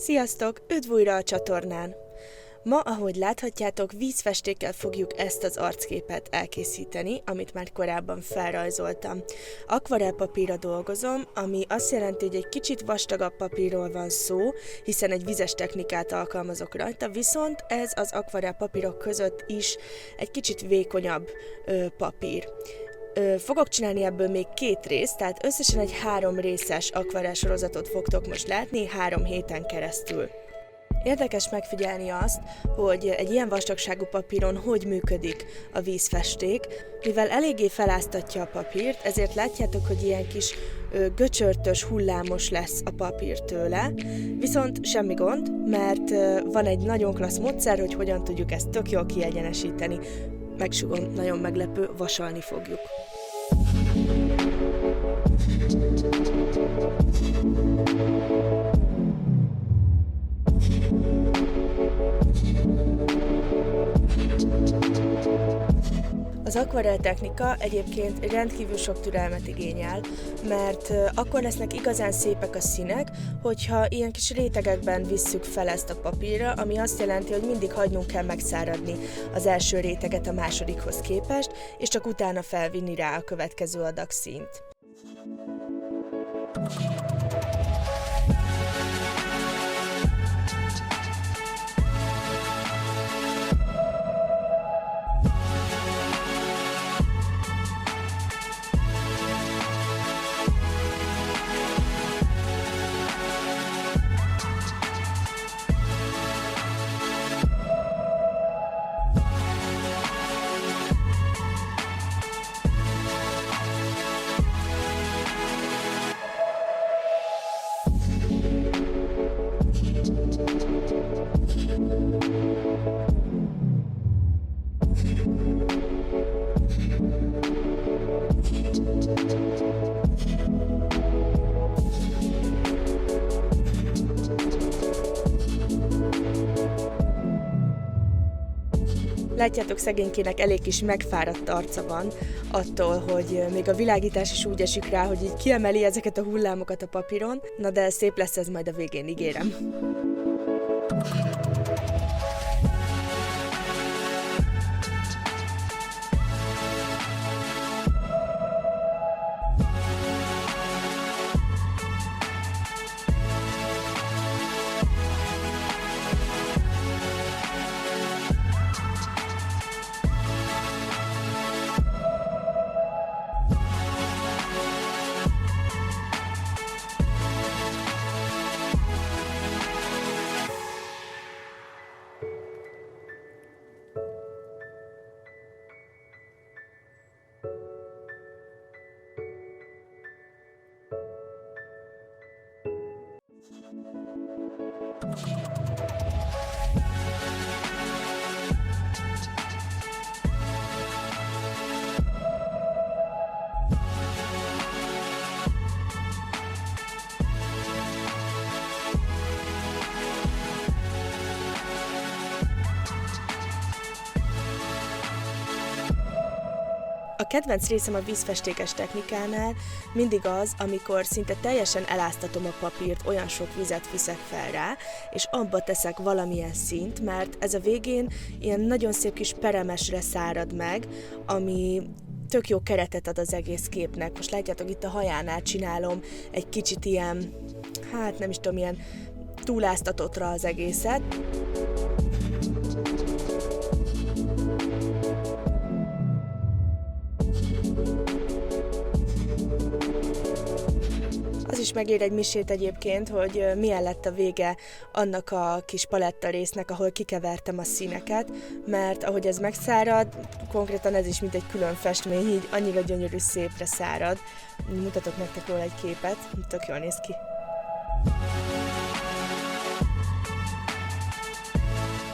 Sziasztok! Üdv újra a csatornán! Ma, ahogy láthatjátok, vízfestékkel fogjuk ezt az arcképet elkészíteni, amit már korábban felrajzoltam. Akvarellpapírra dolgozom, ami azt jelenti, hogy egy kicsit vastagabb papírról van szó, hiszen egy vizes technikát alkalmazok rajta, viszont ez az akvarellpapírok között is egy kicsit vékonyabb papír. Fogok csinálni ebből még 2 részt, tehát összesen egy 3 részes akvarell sorozatot fogtok most látni 3 héten keresztül. Érdekes megfigyelni azt, hogy egy ilyen vastagságú papíron hogy működik a vízfesték, mivel eléggé feláztatja a papírt, ezért látjátok, hogy ilyen kis göcsörtös, hullámos lesz a papír tőle, viszont semmi gond, mert van egy nagyon klassz módszer, hogy hogyan tudjuk ezt tök jól kiegyenesíteni. Megsugom, nagyon meglepő, vasalni fogjuk. Az akvarell technika egyébként rendkívül sok türelmet igényel, mert akkor lesznek igazán szépek a színek, hogyha ilyen kis rétegekben visszük fel ezt a papírra, ami azt jelenti, hogy mindig hagynunk kell megszáradni az első réteget a másodikhoz képest, és csak utána felvinni rá a következő adag színt. Látjátok, szegénykének elég kis megfáradt arca van attól, hogy még a világítás is úgy esik rá, hogy így kiemeli ezeket a hullámokat a papíron. Na de szép lesz ez majd a végén, ígérem. A kedvenc részem a vízfestékes technikánál mindig az, amikor szinte teljesen eláztatom a papírt, olyan sok vizet viszek fel rá, és abba teszek valamilyen színt, mert ez a végén ilyen nagyon szép kis peremesre szárad meg, ami tök jó keretet ad az egész képnek. Most látjátok, itt a hajánál csinálom egy kicsit ilyen, hát nem is tudom, ilyen túláztatottra az egészet. Az is megér egy misét egyébként, hogy milyen lett a vége annak a kis paletta résznek, ahol kikevertem a színeket, mert ahogy ez megszárad, konkrétan ez is mint egy külön festmény, így annyira gyönyörű szépre szárad. Mutatok nektek róla egy képet, tök jól néz ki.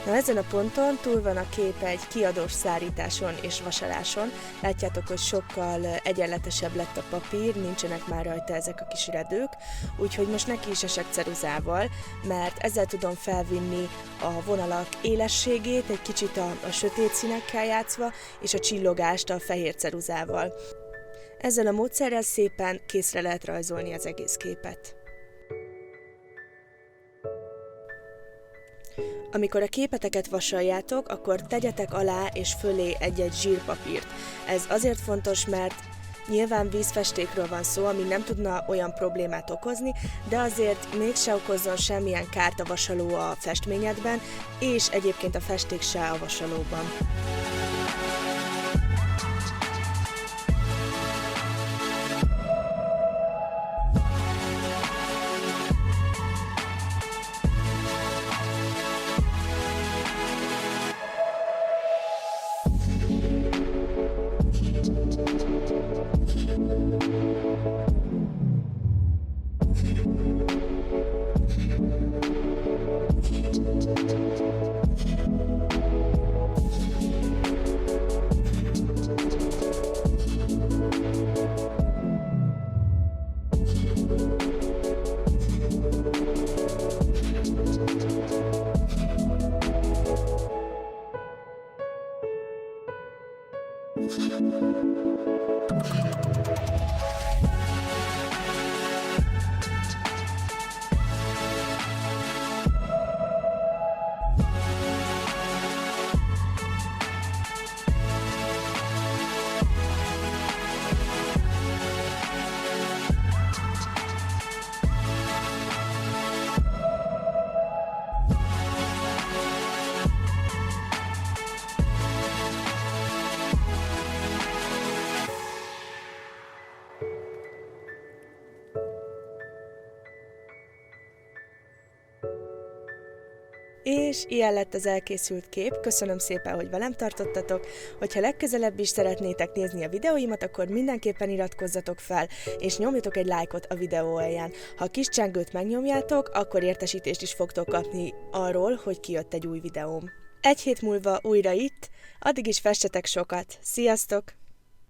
Na, ezen a ponton túl van a kép egy kiadós szárításon és vasaláson. Látjátok, hogy sokkal egyenletesebb lett a papír, nincsenek már rajta ezek a kis redők, úgyhogy most neki is esek ceruzával, mert ezzel tudom felvinni a vonalak élességét, egy kicsit a sötét színekkel játszva, és a csillogást a fehér ceruzával. Ezzel a módszerrel szépen készre lehet rajzolni az egész képet. Amikor a képeteket vasaljátok, akkor tegyetek alá és fölé egy-egy zsírpapírt. Ez azért fontos, mert nyilván vízfestékről van szó, ami nem tudna olyan problémát okozni, de azért mégse okozzon semmilyen kárt a vasaló a festményedben, és egyébként a festék se a vasalóban. És ilyen lett az elkészült kép, köszönöm szépen, hogy velem tartottatok, hogyha legközelebb is szeretnétek nézni a videóimat, akkor mindenképpen iratkozzatok fel, és nyomjatok egy lájkot a videó alján. Ha a kis csengőt megnyomjátok, akkor értesítést is fogtok kapni arról, hogy kijött egy új videóm. Egy hét múlva újra itt, addig is festetek sokat. Sziasztok!